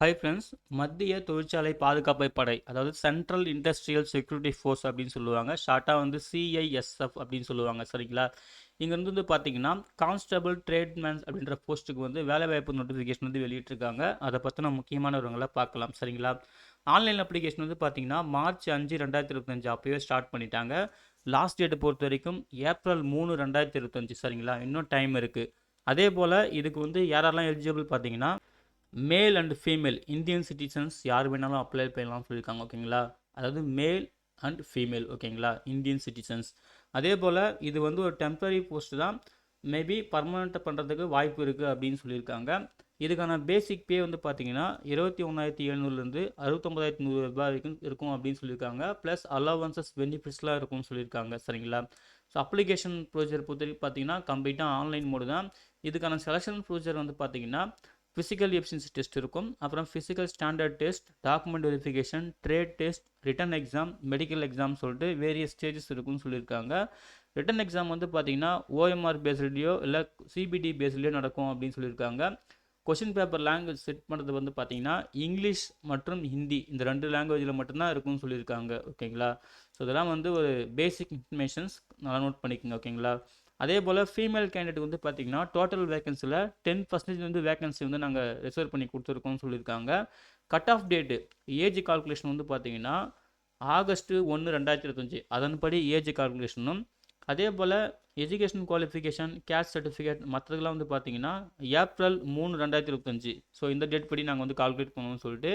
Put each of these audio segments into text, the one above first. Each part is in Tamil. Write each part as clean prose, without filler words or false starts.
ஹை ஃப்ரெண்ட்ஸ், மத்திய தொழிற்சாலை பாதுகாப்பு படை, அதாவது சென்ட்ரல் இண்டஸ்ட்ரியல் செக்யூரிட்டி ஃபோர்ஸ் அப்படின்னு சொல்லுவாங்க. ஷார்ட்டாக வந்து சிஐஎஸ்எஃப் அப்படின்னு சொல்லுவாங்க. சரிங்களா? இங்கேருந்து வந்து பார்த்தீங்கன்னா கான்ஸ்டபிள் ட்ரேட்மேன்ஸ் அப்படின்ற போஸ்ட்டுக்கு வந்து வேலைவாய்ப்பு நோட்டிஃபிகேஷன் வந்து வெளியிட்டிருக்காங்க. அதை பற்றின முக்கியமான விவரங்களை பார்க்கலாம். சரிங்களா? ஆன்லைன் அப்ளிகேஷன் வந்து பார்த்தீங்கன்னா மார்ச் 5 2025 அப்போயே ஸ்டார்ட் பண்ணிட்டாங்க. லாஸ்ட் டேட்டை பொறுத்த வரைக்கும் ஏப்ரல் 3 2025. சரிங்களா? இன்னும் டைம் இருக்குது. அதே போல் இதுக்கு வந்து யாரெல்லாம் எலிஜிபிள் பார்த்தீங்கன்னா male and female Indian citizens யார் வேணாலும் அப்ளை பண்ணலாம்னு சொல்லியிருக்காங்க. ஓகேங்களா? அதாவது மேல் அண்ட் ஃபீமேல். ஓகேங்களா? Indian citizens. அதே போல் இது வந்து ஒரு டெம்பரரி போஸ்ட் தான். மேபி பர்மனெண்ட்டாக பண்ணுறதுக்கு வாய்ப்பு இருக்குது அப்படின்னு சொல்லியிருக்காங்க. இதுக்கான பேசிக் பே வந்து பார்த்தீங்கன்னா 21,700லேருந்து 69,100 ரூபாய் வரைக்கும் இருக்கும் அப்படின்னு சொல்லியிருக்காங்க. ப்ளஸ் அலவன்சஸ் பெனிஃபிட்ஸ்லாம் இருக்கும்னு சொல்லியிருக்காங்க. சரிங்களா? ஸோ அப்ளிகேஷன் ப்ரொசீஜர் பொறுத்த வரைக்கும் பார்த்தீங்கன்னா கம்ப்ளீட்டாக ஆன்லைன் மோடு தான். இதுக்கான செலெக்ஷன் ப்ரொசீஜர் வந்து பார்த்தீங்கன்னா ஃபிசிக்கல் எஃபிஷியன்சி டெஸ்ட் இருக்கும். அப்புறம் physical standard test, document verification, trade test, written exam, medical exam சொல்லிட்டு வேரியஸ் ஸ்டேஜஸ் இருக்குன்னு சொல்லியிருக்காங்க. ரிட்டன் எக்ஸாம் வந்து பார்த்தீங்கன்னா ஓஎம்ஆர் பேஸ்லையோ இல்லை சிபிடி பேஸ்லையோ நடக்கும் அப்படின்னு சொல்லியிருக்காங்க. கொஷின் பேப்பர் லாங்குவேஜ் செட் பண்ணுறது வந்து பார்த்தீங்கன்னா இங்கிலீஷ் மற்றும் ஹிந்தி இந்த 2 லாங்குவேஜில் மட்டும்தான் இருக்கும்னு சொல்லியிருக்காங்க. ஓகேங்களா? ஸோ இதெல்லாம் வந்து ஒரு பேசிக் இன்ஃபர்மேஷன்ஸ் நல்லா நோட் பண்ணிக்கோங்க. ஓகேங்களா? அதே போல் ஃபீமேல் கேண்டிடேட் வந்து பார்த்தீங்கன்னா டோட்டல் வேகன்சியில் 10% வந்து வேகன்சி வந்து நாங்கள் ரிசர்வ் பண்ணி கொடுத்துருக்கோம்னு சொல்லியிருக்காங்க. Cut off date age calculation வந்து பார்த்தீங்கன்னா ஆகஸ்ட் 1 2025 அதன்படி ஏஜ் கால்குலேஷனும், அதே போல் எஜுகேஷன் குவாலிஃபிகேஷன், கேஸ்ட் சர்டிஃபிகேட் மற்றதெல்லாம் வந்து பார்த்தீங்கன்னா ஏப்ரல் 3 2025. ஸோ இந்த டேட் படி நாங்கள் வந்து கால்குலேட் பண்ணணும்னு சொல்லிட்டு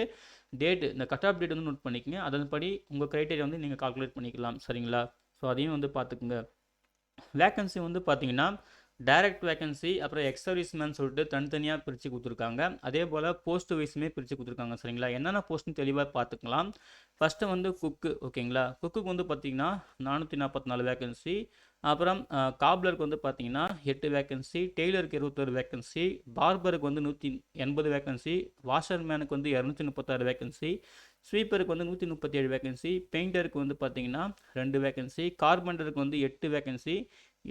டேட்டு இந்த கட் ஆஃப் டேட் வந்து நோட் பண்ணிக்கோங்க. அதன்படி உங்கள் க்ரைட்டீரியா வந்து நீங்கள் கால்குலேட் பண்ணிக்கலாம். சரிங்களா? ஸோ அதையும் வந்து பார்த்துக்குங்க. வேக்கன்சி வந்து பார்த்தீங்கன்னா டைரக்ட் வேக்கன்சி அப்புறம் எக்ஸ் சர்வீஸ்மேன் சொல்லிட்டு தனித்தனியாக பிரித்து கொடுத்துருக்காங்க. அதே போல் போஸ்ட் வைஸுமே பிரித்து கொடுத்துருக்காங்க. சரிங்களா? என்னென்ன போஸ்ட்னு தெளிவாக பார்த்துக்கலாம். ஃபஸ்ட்டு வந்து குக்கு. ஓகேங்களா? குக்குக்கு வந்து பார்த்தீங்கன்னா 444 வேக்கன்சி. அப்புறம் காப்லருக்கு வந்து பார்த்தீங்கன்னா 8 வேக்கன்சி, டெய்லருக்கு 21 வேக்கன்சி, பார்பருக்கு வந்து 180 வேக்கன்சி, வாஷர்மேனுக்கு வந்து 236 வேக்கன்சி, ஸ்வீப்பருக்கு வந்து 137 வேக்கன்சி, பெயிண்டருக்கு வந்து பார்த்தீங்கன்னா 2 வேக்கன்சி, கார்பெண்டருக்கு வந்து 8 வேக்கன்சி,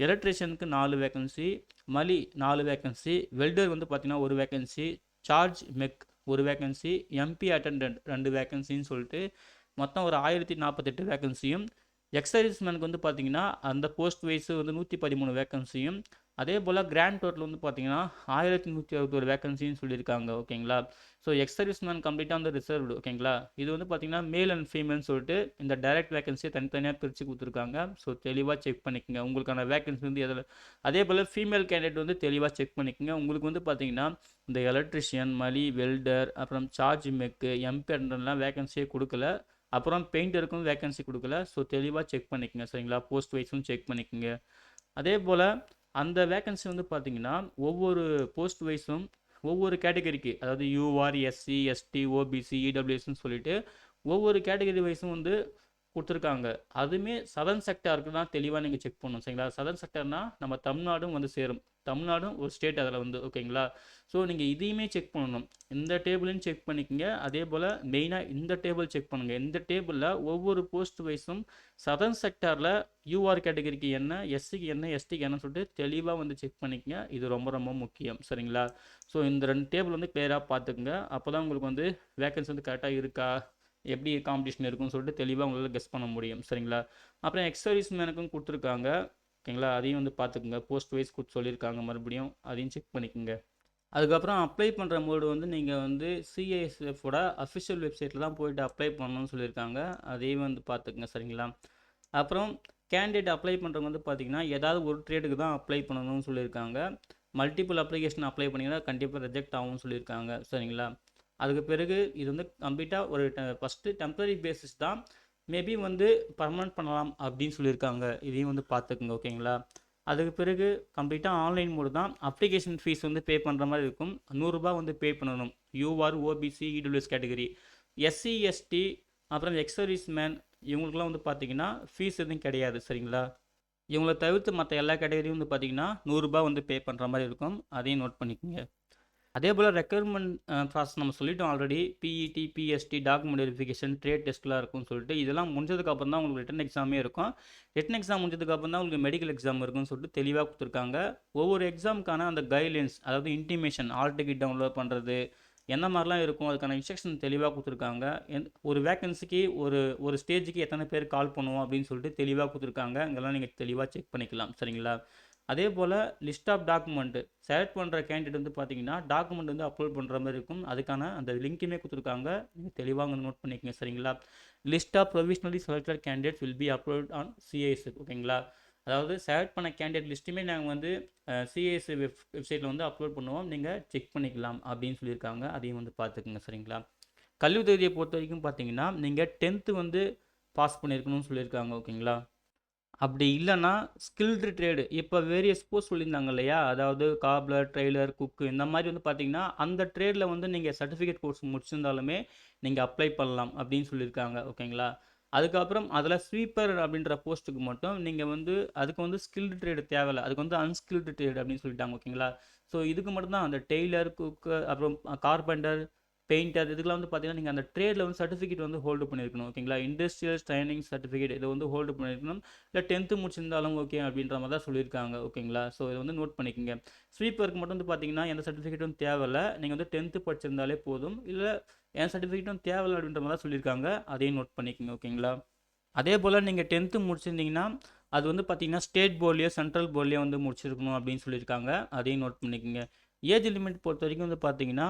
எலக்ட்ரிஷியனுக்கு 4 வேக்கன்சி, மலி 4 வேக்கன்சி, வெல்டர் வந்து பார்த்தீங்கன்னா 1 வேக்கன்சி, சார்ஜ் மெக் 1 வேக்கன்சி, எம்பி அட்டெண்டன்ட் 2 வேக்கன்சின்னு சொல்லிட்டு மொத்தம் ஒரு 1048 வேக்கன்சியும், எக்ஸர்வீஸ்மேனுக்கு வந்து பார்த்தீங்கன்னா அந்த போஸ்ட் வைஸ் வந்து 113 வேக்கன்சியும், அதே போல் கிராண்ட் டோட்டல் வந்து பார்த்தீங்கன்னா 1161 வேக்கன்சின்னு சொல்லியிருக்காங்க. ஓகேங்களா? ஸோ எக்ஸர்வீஸ்மேன் கம்ப்ளீட்டாக வந்து ரிசர்வ்டு. ஓகேங்களா? இது வந்து பார்த்தீங்கன்னா மேல் அண்ட் ஃபீமேல்னு சொல்லிட்டு இந்த டைரக்ட் வேக்கன்சியை தனித்தனியாக பிரித்து கொடுத்துருக்காங்க. ஸோ தெளிவாக செக் பண்ணிக்கோங்க உங்களுக்கான வேக்கன்சி வந்து எதில். அதே போல் ஃபீமேல் கேண்டிடேட் வந்து தெளிவாக செக் பண்ணிக்கோங்க. உங்களுக்கு வந்து பார்த்தீங்கன்னா இந்த எலக்ட்ரிஷியன், மலி, வெல்டர், அப்புறம் சார்ஜ் மெக்கு, எம்பி அட்டெண்டன்ட்லாம் வேக்கன்சியே கொடுக்கல. அப்புறம் பெயிண்டருக்கும் வேக்கன்சி கொடுக்கல. ஸோ தெளிவாக செக் பண்ணிக்கோங்க. சரிங்களா? போஸ்ட் வைஸும் செக் பண்ணிக்கோங்க. அதே போல் அந்த வேக்கன்சி வந்து பார்த்தீங்கன்னா ஒவ்வொரு போஸ்ட் வைஸும் ஒவ்வொரு கேட்டகரிக்கு, அதாவது யூஆர், எஸ்சி, எஸ்டி, ஓபிசி, இடபிள்யூஎஸ்ன்னு சொல்லிட்டு ஒவ்வொரு கேட்டகரி வைஸும் வந்து கொடுத்துருக்காங்க. அதுவுமே சதர்ன் செக்டாருக்கு தான் தெளிவாக நீங்கள் செக் பண்ணணும். சரிங்களா? சதர்ன் செக்டர்னால் நம்ம தமிழ்நாடும் வந்து சேரும். தமிழ்நாடும் ஒரு ஸ்டேட் அதில் வந்து. ஓகேங்களா? ஸோ நீங்கள் இதையுமே செக் பண்ணணும். இந்த டேபிளையும் செக் பண்ணிக்கோங்க. அதே போல் மெயினாக இந்த டேபிள் செக் பண்ணுங்கள். இந்த டேபிளில் ஒவ்வொரு போஸ்ட் வைஸும் சதர்ன் செக்டாரில் யூஆர் கேட்டகரிக்கு என்ன, எஸ்சிக்கு என்ன, எஸ்டிக்கு என்னன்னு சொல்லிட்டு தெளிவாக வந்து செக் பண்ணிக்கோங்க. இது ரொம்ப ரொம்ப முக்கியம். சரிங்களா? ஸோ இந்த 2 டேபிள் வந்து கிளியராக பார்த்துக்குங்க. அப்போ தான் உங்களுக்கு வந்து வேக்கன்சி வந்து கரெக்டாக இருக்கா, எப்படி காம்படிஷன் இருக்குன்னு சொல்லிட்டு தெளிவாக உங்களால் கெஸ் பண்ண முடியும். சரிங்களா? அப்புறம் எக்ஸர்வீஸ் மேனுக்கும் கொடுத்துருக்காங்க. ஓகேங்களா? அதையும் வந்து பார்த்துக்குங்க. போஸ்ட் வைஸ் கொடுத்து சொல்லியிருக்காங்க. மறுபடியும் அதையும் செக் பண்ணிக்கோங்க. அதுக்கப்புறம் அப்ளை பண்ணுற மோடு வந்து நீங்கள் வந்து சிஐஎஸ்எஃபோட அஃபிஷியல் வெப்சைட்டில் தான் போயிட்டு அப்ளை பண்ணணும்னு சொல்லியிருக்காங்க. அதையும் வந்து பார்த்துக்குங்க. சரிங்களா? அப்புறம் கேண்டிடேட் அப்ளை பண்ணுறவங்க வந்து பார்த்தீங்கன்னா ஏதாவது ஒரு ட்ரேடுக்கு தான் அப்ளை பண்ணணும்னு சொல்லியிருக்காங்க. மல்டிபிள் அப்ளிகேஷன் அப்ளை பண்ணிங்கன்னா கண்டிப்பாக ரிஜெக்ட் ஆகும்னு சொல்லியிருக்காங்க. சரிங்களா? அதுக்கு பிறகு இது வந்து கம்ப்ளீட்டாக ஒரு ஃபஸ்ட்டு டெம்பரரி பேசிஸ் தான். மேபி வந்து பர்மனெண்ட் பண்ணலாம் அப்படின்னு சொல்லியிருக்காங்க. இதையும் வந்து பார்த்துக்குங்க. ஓகேங்களா? அதுக்கு பிறகு கம்ப்ளீட்டாக ஆன்லைன் மோடு தான். அப்ளிகேஷன் ஃபீஸ் வந்து பே பண்ணுற மாதிரி இருக்கும். 100 ரூபா வந்து பே பண்ணணும். UR, OBC, EWS category, SC, ST, அப்புறம் எக்ஸ் சர்வீஸ் மேன் இவங்களுக்குலாம் வந்து பார்த்தீங்கன்னா ஃபீஸ் எதுவும் கிடையாது. சரிங்களா? இவங்களை தவிர்த்து மற்ற எல்லா கேட்டகரியும் வந்து பார்த்தீங்கன்னா 100 ரூபா வந்து பே பண்ணுற மாதிரி இருக்கும். அதையும் நோட் பண்ணிக்கோங்க. அதே போல் ரெக்யர்மெண்ட் ப்ராசஸ் நம்ம சொல்லிட்டோம் already. PET, PST, document verification, trade டெஸ்ட்லாம் இருக்கும்னு சொல்லிட்டு இதெல்லாம் முடிஞ்சதுக்கப்புறம் தான் உங்களுக்கு ரிட்டன் எக்ஸாமே இருக்கும். ரிட்டன் எக்ஸாம் முடிஞ்சதுக்கப்புறம் தான் உங்களுக்கு மெடிக்கல் எக்ஸாம் இருக்குன்னு சொல்லிட்டு தெளிவாக கொடுத்துருக்காங்க. ஒவ்வொரு எக்ஸாமுக்கான அந்த கைட்லைன்ஸ், அதாவது இன்டிமேஷன், ஆல் டிக்கெட் டவுன்லோட் பண்ணுறது, என்ன மாதிரிலாம் இருக்கும் அதுக்கான இன்ஸ்ட்ரக்ஷன் தெளிவாக கொடுத்துருக்காங்க. ஒரு வேக்கன்சிக்கு ஒரு ஒரு ஸ்டேஜுக்கு எத்தனை பேர் கால் பண்ணுவோம் அப்படின்னு சொல்லிட்டு தெளிவாக கொடுத்துருக்காங்க. இங்கெல்லாம் நீங்கள் தெளிவாக செக் பண்ணிக்கலாம். சரிங்களா? அதே போல் லிஸ்ட் ஆஃப் டாக்குமெண்ட்டு செலக்ட் பண்ணுற கேண்டிடேட் வந்து பார்த்தீங்கன்னா டாக்குமெண்ட் வந்து அப்லோட் பண்ணுற மாதிரி இருக்கும். அதுக்கான அந்த லிங்க்குமே கொடுத்துருக்காங்க. நீங்கள் தெளிவாக நோட் பண்ணிக்கங்க. சரிங்களா? List of provisionally selected candidate will be upload on CIS. ஓகேங்களா? அதாவது செலக்ட் பண்ண கேண்டிடேட் லிஸ்ட்டுமே நாங்கள் வந்து சிஐஎஸ் வெப்சைட்டில் வந்து அப்லோட் பண்ணுவோம். நீங்கள் செக் பண்ணிக்கலாம் அப்படின்னு சொல்லியிருக்காங்க. அதையும் வந்து பார்த்துக்குங்க. சரிங்களா? கல்வி தகுதியை பொறுத்த வரைக்கும் பார்த்தீங்கன்னா நீங்கள் 10th வந்து பாஸ் பண்ணியிருக்கணும்னு சொல்லியிருக்காங்க. ஓகேங்களா? அப்படி இல்லைன்னா ஸ்கில்டு ட்ரேடு இப்போ வேரியஸ் போஸ்ட் சொல்லியிருந்தாங்க இல்லையா, அதாவது காப்லர், ட்ரெய்லர், குக்கு இந்த மாதிரி வந்து பார்த்தீங்கன்னா அந்த ட்ரேடில் வந்து நீங்கள் சர்டிஃபிகேட் கோர்ஸ் முடிச்சிருந்தாலுமே நீங்கள் அப்ளை பண்ணலாம் அப்படின்னு சொல்லியிருக்காங்க. ஓகேங்களா? அதுக்கப்புறம் அதில் ஸ்வீப்பர் அப்படின்ற போஸ்ட்டுக்கு மட்டும் நீங்கள் வந்து அதுக்கு வந்து ஸ்கில்டு ட்ரேடு தேவையில்லை, அதுக்கு வந்து அன்ஸ்கில்டு ட்ரேட் அப்படின்னு சொல்லிட்டாங்க. ஓகேங்களா? ஸோ இதுக்கு மட்டும்தான் அந்த டெய்லர், குக்கு, அப்புறம் கார்பெண்டர், பெயிண்டர் இதுக்கெல்லாம் வந்து பார்த்தீங்கன்னா நீங்கள் அந்த ட்ரேடில் வந்து சர்டிஃபிகேட் வந்து ஹோல்டு பண்ணியிருக்கணும். ஓகேங்களா? இண்டஸ்ட்ரியல் ட்ரைனிங் சர்டிஃபிகேட் இதை வந்து ஹோல்டு பண்ணியிருக்கணும். இல்லை 10th முடிச்சிருந்தாலும் ஓகே அப்படின்ற மாதிரி தான் சொல்லியிருக்காங்க. ஓகேங்களா? ஸோ இதை வந்து நோட் பண்ணிக்கோங்க. ஸ்வீப்பருக்கு மட்டும் வந்து பார்த்தீங்கன்னா எந்த சர்டிஃபிகேட்டும் தேவையில்லை, நீங்கள் வந்து 10th படிச்சிருந்தாலே போதும். இல்லை என் சர்டிஃபிகேட்டும் தேவையில்லை அப்படின்ற மாதிரி தான் சொல்லியிருக்காங்க. அதையும் நோட் பண்ணிக்கோங்க. ஓகேங்களா? அதே போல் நீங்கள் 10th முடிச்சிருந்தீங்கன்னா அது வந்து பார்த்தீங்கன்னா ஸ்டேட் போர்ட்லேயோ சென்ட்ரல் போர்ட்லேயோ வந்து முடிச்சிருக்கணும் அப்படின்னு சொல்லியிருக்காங்க. அதையும் நோட் பண்ணிக்கோங்க. ஏஜ் லிமிட் பொறுத்த வரைக்கும் வந்து பார்த்தீங்கன்னா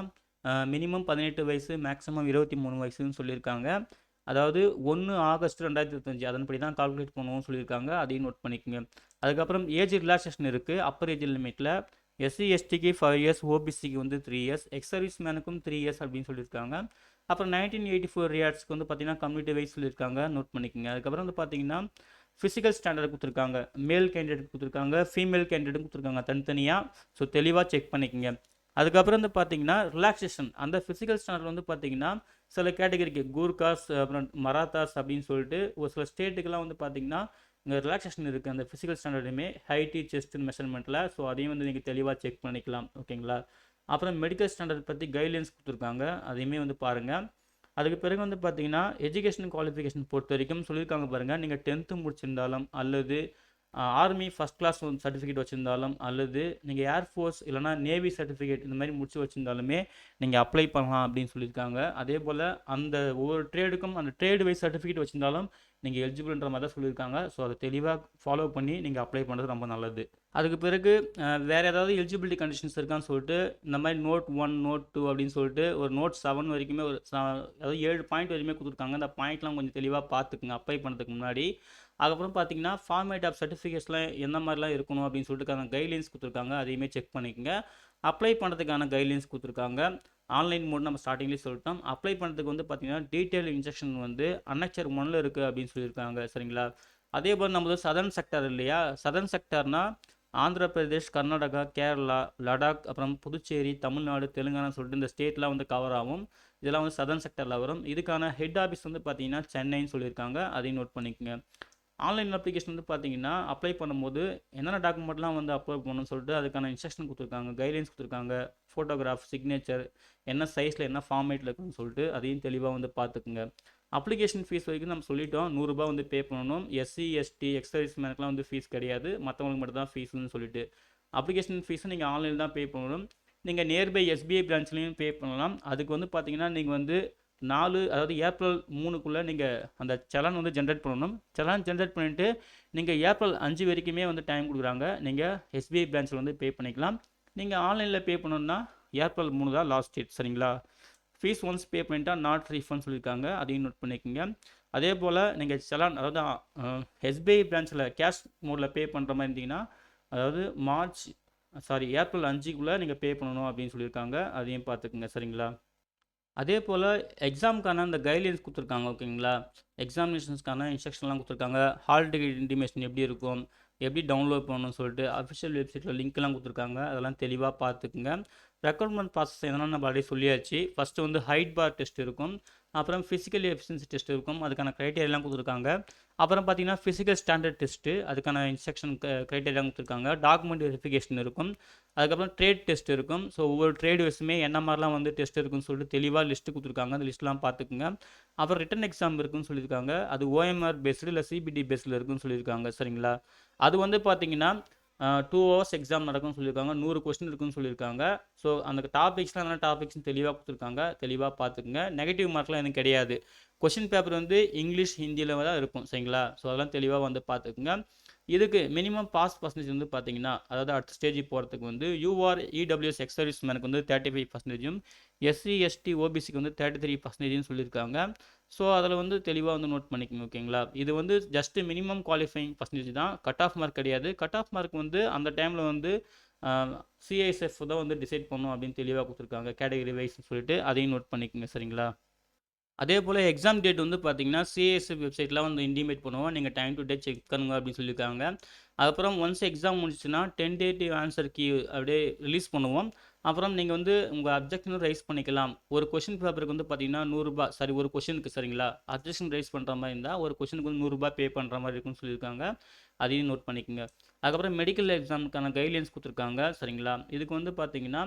மினிமம் 18 வயசு, மேக்ஸிமம் 23 வயசுன்னு சொல்லியிருக்காங்க. அதாவது 1 ஆகஸ்ட் 2025 அதன்படி தான் கால்குலேட் பண்ணுவோம்னு சொல்லியிருக்காங்க. அதையும் நோட் பண்ணிக்கோங்க. அதுக்கப்புறம் ஏஜ் ரிலாக்ஸேஷன் இருக்குது. அப்பர் ஏஜ் லிமிட்டில் எஸ்சி எஸ்டிக்கு 5 இயர்ஸ், ஓபிசிக்கு வந்து 3 இயர்ஸ், எக்ஸ் சர்வீஸ் மேனுக்கும் 3 இயர்ஸ் அப்படின்னு சொல்லியிருக்காங்க. அப்புறம் 1984 ரியாட்ஸ்க்கு வந்து பார்த்தீங்கன்னா கம்யூனிட்டி வைஸ் சொல்லியிருக்காங்க. நோட் பண்ணிக்கோங்க. அதுக்கப்புறம் வந்து பார்த்தீங்கன்னா ஃபிசிக்கல் ஸ்டாண்டர்ட் கொடுத்துருக்காங்க. மேல் கேண்டிடேட் கொடுத்துருக்காங்க, ஃபீமேல் கேண்டிடேட் கொடுத்துருக்காங்க தனித்தனியாக. ஸோ தெளிவாக செக் பண்ணிக்கோங்க. அதுக்கப்புறம் வந்து பார்த்தீங்கன்னா ரிலாக்ஸேஷன் அந்த ஃபிசிக்கல் ஸ்டாண்டர்ட் வந்து பார்த்தீங்கன்னா சில கேட்டகரிக்கு கூர்காஸ், அப்புறம் மராத்தாஸ் அப்படின்னு சொல்லிட்டு ஒரு சில ஸ்டேட்டுக்கெல்லாம் வந்து பார்த்தீங்கன்னா இங்கே ரிலாக்ஸேஷன் இருக்குது அந்த ஃபிசிக்கல் ஸ்டாண்டர்டுமே ஹைட்டு, செஸ்ட் மெஷர்மெண்ட்டில். ஸோ அதையும் வந்து நீங்கள் தெளிவாக செக் பண்ணிக்கலாம். ஓகேங்களா? அப்புறம் மெடிக்கல் ஸ்டாண்டர்ட் பற்றி கைட்லைன்ஸ் கொடுத்துருக்காங்க. அதையுமே வந்து பாருங்கள். அதுக்கு பிறகு வந்து பார்த்தீங்கன்னா எஜுகேஷன் குவாலிஃபிகேஷன் பொறுத்த வரைக்கும் சொல்லியிருக்காங்க பாருங்கள். நீங்கள் 10th முடிச்சிருந்தாலும் அல்லது ஆர்மி ஃபஸ்ட் கிளாஸ் சர்டிஃபிகேட் வச்சுருந்தாலும் அல்லது நீங்கள் ஏர்ஃபோர்ஸ் இல்லைனா நேவி சர்டிஃபிகேட் இந்த மாதிரி முடிச்சு வச்சுருந்தாலுமே நீங்கள் அப்ளை பண்ணலாம் அப்படின்னு சொல்லியிருக்காங்க. அதே போல் அந்த ஒவ்வொரு ட்ரேடுக்கும் அந்த ட்ரேடு வைஸ் சர்டிஃபிகேட் வச்சுருந்தாலும் நீங்கள் எலிஜிபிள்ன்ற மாதிரி தான் சொல்லியிருக்காங்க. ஸோ அதை தெளிவாக ஃபாலோ பண்ணி நீங்கள் அப்ளை பண்ணுறது ரொம்ப நல்லது. அதுக்கு பிறகு வேறு ஏதாவது எலிஜிபிலிட்டி கண்டிஷன்ஸ் இருக்கான்னு சொல்லிட்டு இந்த மாதிரி நோட் 1, நோட் 2 அப்படின்னு சொல்லிட்டு ஒரு நோட் 7 வரைக்குமே அதாவது 7 பாயிண்ட் வரைக்குமே கொடுத்துருக்காங்க. அந்த பாயிண்ட்லாம் கொஞ்சம் தெளிவாக பார்த்துக்குங்க அப்ளை பண்ணுறதுக்கு முன்னாடி. அதுக்கப்புறம் பார்த்தீங்கன்னா ஃபார்மேட் ஆஃப் சர்டிஃபிகேட்ஸ்லாம் என்ன மாதிரிலாம் இருக்கணும் அப்படின்னு சொல்லிட்டு கைட்லைன்ஸ் கொடுத்துருக்காங்க. அதையுமே செக் பண்ணிக்கோங்க. அப்ளை பண்ணுறதுக்கான கைட்லைன்ஸ் கொடுத்துருக்காங்க. ஆன்லைன் மோட் நம்ம ஸ்டார்டிங்லேயே சொல்லிட்டோம். அப்ளை பண்ணுறதுக்கு வந்து பார்த்தீங்கன்னா டீட்டெயில் இன்ஸ்ட்ரக்ஷன் வந்து அன்னெக்சர் 1ல் இருக்குது அப்படின்னு சொல்லியிருக்காங்க. சரிங்களா? அதே போல் நம்மளது சதர்ன் செக்டர் இல்லையா, சதர்ன் செக்டர்னா ஆந்திர பிரதேஷ், கர்நாடகா, கேரளா, லடாக், அப்புறம் புதுச்சேரி, தமிழ்நாடு, தெலுங்கானா சொல்லிட்டு இந்த ஸ்டேட்லாம் வந்து கவர் ஆகும். இதெல்லாம் வந்து சதர்ன் செக்டரில் வரும். இதுக்கான ஹெட் ஆஃபீஸ் வந்து பார்த்தீங்கன்னா சென்னைன்னு சொல்லியிருக்காங்க. அதையும் நோட் பண்ணிக்கோங்க. ஆன்லைன் அப்ளிகேஷன் வந்து பார்த்தீங்கன்னா அப்ளை பண்ணும்போது என்னென்ன டாக்குமெண்ட்லாம் வந்து அப்லோட் பண்ணணும்னு சொல்லிட்டு அதுக்கான இன்ஸ்ட்ரக்ஷன் கொடுத்துருக்காங்க, கைட்லைன்ஸ் கொடுத்துருக்காங்க. ஃபோட்டோகிராஃப், சிக்னேச்சர், என்ன சைஸில் என்ன ஃபார்மேட்டில் இருக்குன்னு சொல்லிட்டு அதையும் தெளிவாக வந்து பார்த்துக்குங்க. அப்ளிகேஷன் ஃபீஸ் வரைக்கும் நம்ம சொல்லிட்டோம், 100 ரூபாய் வந்து பே பண்ணணும். எஸ்சி, எஸ்டி, எக்ஸ் சர்வீஸ் மேனுக்குலாம் வந்து ஃபீஸ் கிடையாது, மற்றவங்களுக்கு மட்டும் தான் ஃபீஸ்னு சொல்லிட்டு. அப்ளிகேஷன் ஃபீஸை நீங்கள் ஆன்லைனில் தான் பே பண்ணணும். நீங்கள் நியர்பை எஸ்பிஐ பிரான்ச்லேயும் பே பண்ணலாம். அதுக்கு வந்து பார்த்தீங்கன்னா நீங்கள் வந்து 4 அதாவது ஏப்ரல் 3க்குள்ளே நீங்கள் அந்த சலான் வந்து ஜென்ரேட் பண்ணணும். சலான் ஜென்ரேட் பண்ணிவிட்டு நீங்கள் ஏப்ரல் 5 வரைக்குமே வந்து டைம் கொடுக்குறாங்க. நீங்கள் எஸ்பிஐ பிரான்ச்சில் வந்து பே பண்ணிக்கலாம். நீங்கள் ஆன்லைனில் பே பண்ணணுன்னா ஏப்ரல் 3 தான் லாஸ்ட் டேட். சரிங்களா? ஃபீஸ் ஒன்ஸ் பே பண்ணிட்டா நாட் ரீஃபண்ட் சொல்லியிருக்காங்க. அதையும் நோட் பண்ணிக்கோங்க. அதே போல் நீங்கள் சலான் அதாவது எஸ்பிஐ பிரான்ச்சில் கேஷ் மோடில் பே பண்ணுற மாதிரி இருந்தீங்கன்னா அதாவது ஏப்ரல் 5க்குள்ளே நீங்கள் பே பண்ணணும் அப்படின்னு சொல்லியிருக்காங்க. அதையும் பார்த்துக்குங்க. சரிங்களா? அதே போல் எக்ஸாமுக்கான அந்த கைட்லைன்ஸ் கொடுத்துருக்காங்க. ஓகேங்களா? எக்ஸாமினேஷன்ஸ்க்கான இன்ஸ்ட்ரக்ஷன்லாம் கொடுத்துருக்காங்க. ஹால் டிக்கெட் இன்டிமேஷன் எப்படி இருக்கும், எப்படி டவுன்லோட் பண்ணணும்னு சொல்லிட்டு அஃபிஷியல் வெப்சைட்டில் லிங்க்லாம் கொடுத்துருக்காங்க. அதெல்லாம் தெளிவாக பார்த்துக்குங்க. ரெக்ரூட்மெண்ட் ப்ராசஸ் என்னென்னு நம்ம ஆல்ரெடி சொல்லியாச்சு. ஃபஸ்ட்டு வந்து ஹைட் பார் டெஸ்ட் இருக்கும், அப்புறம் ஃபிசிக்கல் எஃபிஷியன்சி டெஸ்ட் இருக்கும், அதுக்கான க்ரைட்டீரியாலாம் கொடுத்துருக்காங்க. அப்புறம் பார்த்தீங்கன்னா ஃபிசிக்கல் ஸ்டாண்டர்ட் டெஸ்ட்டு, அதுக்கான இன்ஸ்ட்ரக்ஷன் க்ரைட்டீரியாலாம் கொடுத்துருக்காங்க. டாக்குமெண்ட் வெரிஃபிகேஷன் இருக்கும், அதுக்கப்புறம் ட்ரேட் டெஸ்ட் இருக்கும். ஸோ ஒவ்வொரு ட்ரேட் வைஸுமே என்ன மாதிரிலாம் வந்து டெஸ்ட் இருக்குன்னு சொல்லிட்டு தெளிவாக லிஸ்ட்டு கொடுத்துருக்காங்க. அந்த லிஸ்ட்லாம் பார்த்துக்குங்க. அப்புறம் ரிட்டன் எக்ஸாம் இருக்குன்னு சொல்லியிருக்காங்க. அது ஓஎம்ஆர் பேஸ்டு இல்லை சிபிடி பேஸில் இருக்குன்னு சொல்லியிருக்காங்க. சரிங்களா? அது வந்து பார்த்தீங்கன்னா 2 ஹவர்ஸ் எக்ஸாம் நடக்கும்னு சொல்லியிருக்காங்க. 100 கொஸ்டின் இருக்குன்னு சொல்லியிருக்காங்க. ஸோ அந்த டாபிக்ஸ்லாம் என்ன டாபிக்ஸ்னு தெளிவாக கொடுத்துருக்காங்க. தெளிவாக பார்த்துக்குங்க. நெகட்டிவ் மார்க்லாம் எதுவும் கிடையாது. கொஸ்டின் பேப்பர் வந்து இங்கிலீஷ், ஹிந்தியில் தான் இருக்கும். சரிங்களா? ஸோ அதெல்லாம் தெளிவாக வந்து பார்த்துக்குங்க. இதுக்கு மினிமம் பாஸ் பர்சன்டேஜ் வந்து பார்த்தீங்கன்னா, அதாவது அடுத்த ஸ்டேஜ் போகிறதுக்கு வந்து யூஆர் இடபிள்யூஎஸ் எக்ஸ் சர்வீஸ்மேனுக்கு வந்து 35%, எஸ்சி எஸ்டி ஓபிசிக்கு வந்து 33%ன்னு சொல்லியிருக்காங்க. ஸோ அதில் வந்து தெளிவாக வந்து நோட் பண்ணிக்கோங்க. ஓகேங்களா? இது வந்து ஜஸ்ட் மினிமம் குவாலிஃபைங் பர்சன்டேஜ் தான். கட் ஆஃப் மார்க் கிடையாது. கட் ஆஃப் மார்க் வந்து அந்த டைமில் வந்து சிஐஎஸ்எஃப் தான் வந்து டிசைட் பண்ணும் அப்படின்னு தெளிவாக கொடுத்துருக்காங்க. கேட்டகரி வைஸ்னு சொல்லிட்டு அதையும் நோட் பண்ணிக்கோங்க. சரிங்களா? அதே போல் எக்ஸாம் டேட் வந்து பார்த்தீங்கன்னா சிஎஸ்எஃப் வெப்சைட்லாம் வந்து இன்டிமேட் பண்ணுவோம். நீங்கள் டைம் டு டேட் செக் பண்ணுங்க அப்படின்னு சொல்லியிருக்காங்க. அதுக்கப்புறம் ஒன்ஸ் எக்ஸாம் முடிச்சுன்னா டென்டேட்டிவ் ஆன்சர் கீ அப்படியே ரிலீஸ் பண்ணுவோம். அப்புறம் நீங்கள் வந்து உங்கள் அப்ஜெக்ஷனும் ரைஸ் பண்ணிக்கலாம். ஒரு கொஷின் பேப்பருக்கு வந்து பார்த்தீங்கன்னா ₹100 சாரி ஒரு கொஷினுக்கு சரிங்களா? அப்ஜெக்ஷன் ரைஸ் பண்ணுற மாதிரி இருந்தால் ஒரு கொஷினுக்கு வந்து ₹100 பே பண்ணுற மாதிரி இருக்குன்னு சொல்லியிருக்காங்க. அதையும் நோட் பண்ணிக்கோங்க. அதுக்கப்புறம் மெடிக்கல் எக்ஸாமுக்கான கைட்லைன்ஸ் கொடுத்துருக்காங்க. சரிங்களா? இதுக்கு வந்து பார்த்தீங்கன்னா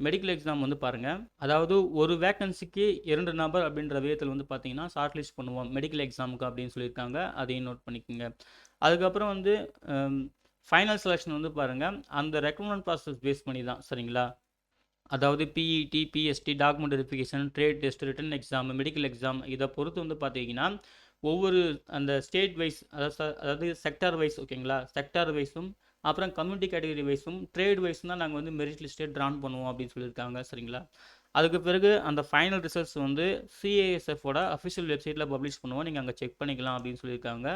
மெடிக்கல் எக்ஸாம் வந்து பாருங்கள், அதாவது ஒரு வேக்கன்சிக்கு 2 நபர் அப்படின்ற விதத்தில் வந்து பார்த்தீங்கன்னா ஷார்ட் லிஸ்ட் பண்ணுவோம் மெடிக்கல் எக்ஸாமுக்கு அப்படின்னு சொல்லியிருக்காங்க. அதையும் நோட் பண்ணிக்கோங்க. அதுக்கப்புறம் வந்து ஃபைனல் செலெக்ஷன் வந்து பாருங்கள், அந்த ரெக்ரூட்மெண்ட் ப்ராசஸ் பேஸ் பண்ணி தான். சரிங்களா? அதாவது PET, PST, document verification, trade test, written exam, medical exam இதை பொறுத்து வந்து பார்த்தீங்கன்னா ஒவ்வொரு அந்த ஸ்டேட் வைஸ் அதாவது செக்டார் வைஸ் ஓகேங்களா? செக்டார் வைஸும் அப்புறம் கம்யூனிட்டி கேட்டகரி வைஸும் ட்ரேட் வைஸும் தான் நாங்கள் வந்து மெரிட் லிஸ்ட்டே ட்ரான் பண்ணுவோம் அப்படின்னு சொல்லியிருக்காங்க. சரிங்களா? அதுக்கு பிறகு அந்த ஃபைனல் ரிசல்ட்ஸ் வந்து சிஏஎஸ்எஃபோட அஃபிஷியல் வெப்சைட்டில் பப்ளிஷ் பண்ணுவோம். நீங்கள் அங்கே செக் பண்ணிக்கலாம் அப்படின்னு சொல்லியிருக்காங்க.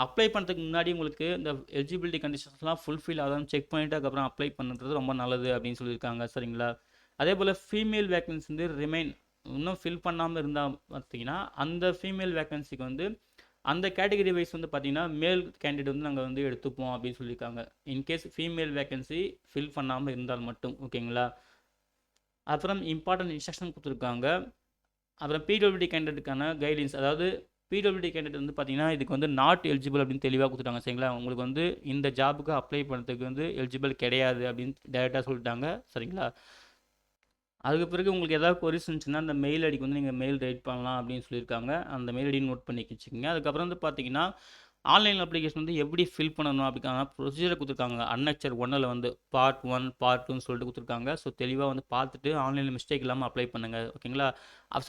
அப்ளை பண்ணுறதுக்கு முன்னாடி உங்களுக்கு இந்த எலிஜிபிலிட்டி கண்டிஷன்ஸ்லாம் ஃபுல்ஃபில் ஆகுதான்னு செக் பண்ணிவிட்டு அதுக்கப்புறம் அப்ளை பண்ணுறது ரொம்ப நல்லது அப்படின்னு சொல்லியிருக்காங்க. சரிங்களா? அதே போல் ஃபீமேல் வேக்கன்சி வந்து ரிமைன் இன்னும் ஃபில் பண்ணாமல் இருந்தால் பார்த்தீங்கன்னா அந்த ஃபீமேல் வேக்கன்சிக்கு வந்து அந்த கேட்டகரி வைஸ் வந்து பார்த்தீங்கன்னா மேல் கேண்டிடேட் வந்து நாங்கள் வந்து எடுத்துப்போம் அப்படின்னு சொல்லியிருக்காங்க. இன்கேஸ் ஃபீமேல் வேக்கன்சி ஃபில் பண்ணாமல் இருந்தால் மட்டும். ஓகேங்களா? அப்புறம் இம்பார்ட்டன்ட் இன்ஸ்ட்ரக்ஷன் கொடுத்துருக்காங்க. அப்புறம் பிடபிள்யூடி கேண்டிடேட்டுக்கான கைட்லைன்ஸ், அதாவது பிடபிள்யூடி கேண்டிடேட் வந்து பார்த்தீங்கன்னா இதுக்கு வந்து நாட் எலிஜிபிள் அப்படின்னு தெளிவாக கொடுத்துட்டாங்க. சரிங்களா? உங்களுக்கு வந்து இந்த ஜாபுக்கு அப்ளை பண்ணுறதுக்கு வந்து எலிஜிபிள் கிடையாது அப்படின்னு டேரெக்டாக சொல்லிட்டாங்க. சரிங்களா? அதுக்கு பிறகு உங்களுக்கு ஏதாவது கொரிஸ் இருந்துச்சுன்னா அந்த மெயில் ஐடிக்கு வந்து நீங்கள் மெயில் ரைட் பண்ணலாம் அப்படின்னு சொல்லியிருக்காங்க. அந்த மெயில் ஐடி நோட் பண்ணி வச்சுக்கோங்க. அதுக்கப்புறம் வந்து பார்த்தீங்கன்னா ஆன்லைன் அப்ளிகேஷன் வந்து எப்படி ஃபில் பண்ணணும் அப்படிக்கான ப்ரொசீஜரை கொடுத்துருக்காங்க. அன்னெக்சர் 1ல் வந்து பார்ட் 1 பார்ட் 2ன்னு சொல்லிட்டு கொடுத்துருக்காங்க. ஸோ தெளிவாக வந்து பார்த்துட்டு ஆன்லைனில் மிஸ்டேக் இல்லாமல் அப்ளை பண்ணுங்கள். ஓகேங்களா?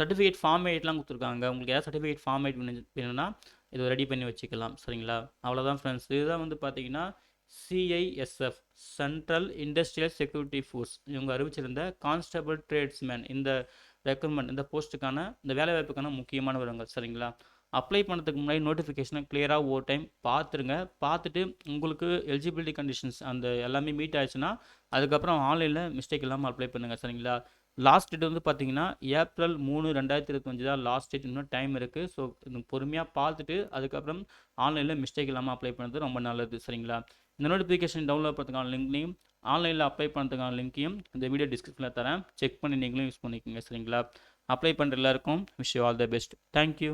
சர்டிஃபிகேட் ஃபார்மேட்லாம் கொடுத்துருக்காங்க. உங்களுக்கு ஏதாவது சர்டிஃபிகேட் ஃபார்மேட் வேணும்னா இதை ரெடி பண்ணி வச்சுக்கலாம். சரிங்களா? அவ்வளோதான் ஃப்ரெண்ட்ஸ். இதுதான் வந்து பார்த்தீங்கன்னா CISF central industrial security force இவங்க அறிவிச்சிருந்த கான்ஸ்டபிள் ட்ரேட்ஸ்மேன் இந்த ரெக்ரூட்மெண்ட் இந்த போஸ்ட்டுக்கான இந்த வேலைவாய்ப்புக்கான முக்கியமான விவரங்கள். சரிங்களா? அப்ளை பண்ணுறதுக்கு முன்னாடி நோட்டிஃபிகேஷனை கிளியராக ஒரு டைம் பார்த்துருங்க. பார்த்துட்டு உங்களுக்கு எலிஜிபிலிட்டி கண்டிஷன்ஸ் அந்த எல்லாமே மீட் ஆயிடுச்சுன்னா அதுக்கப்புறம் ஆன்லைனில் மிஸ்டேக் இல்லாமல் அப்ளை பண்ணுங்கள். சரிங்களா? லாஸ்ட் டேட் வந்து பார்த்தீங்கன்னா ஏப்ரல் 3, 2025 தான் லாஸ்ட் டேட். இன்னும் டைம் இருக்குது. ஸோ பொறுமையாக பார்த்துட்டு அதுக்கப்புறம் ஆன்லைனில் மிஸ்டேக் இல்லாமல் அப்ளை பண்ணுறது ரொம்ப நல்லது. சரிங்களா? இந்த நோட்டிஃபிகேஷன் டவுன்லோட் பண்ணுறதுக்கான லிங்க்லையும் ஆன்லைனில் அப்ளை பண்ணுறதுக்கான லிங்க்கையும் இந்த வீடியோ டிஸ்கிரிப்ஷனில் தரேன். செக் பண்ணி நீங்களும் யூஸ் பண்ணிக்கோங்க. சரிங்களா? அப்ளை பண்ணுற எல்லாருக்கும் wish you all the best. Thank you.